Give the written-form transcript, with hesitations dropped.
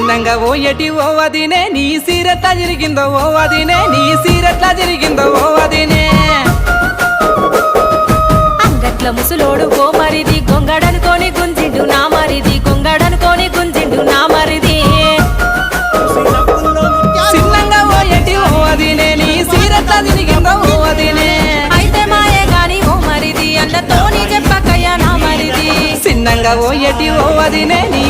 చిన్నంగా ఓ ఎటి ఓ వదినే నీ సీరెట్లా జరిగిందో ఓ వదినే నీ సీరెట్లా జరిగిందో ఓ వదినే అంగట్ల ముసులోడు ఓ మరిది గొంగడనుకోని గుంజిండు నా మరిది గొంగడనుకోని గుంజిండు నా మరిది చిన్నంగా ఓ ఎటి ఓ వదినే నీ సీరెట్లా జరిగిందో ఓ వదినే అయితే మాయే గాని ఓ మరిది అన్నతోని చెప్పకయ్యా నా మరిది చిన్నంగా ఓ ఎటి ఓ వదినే నీ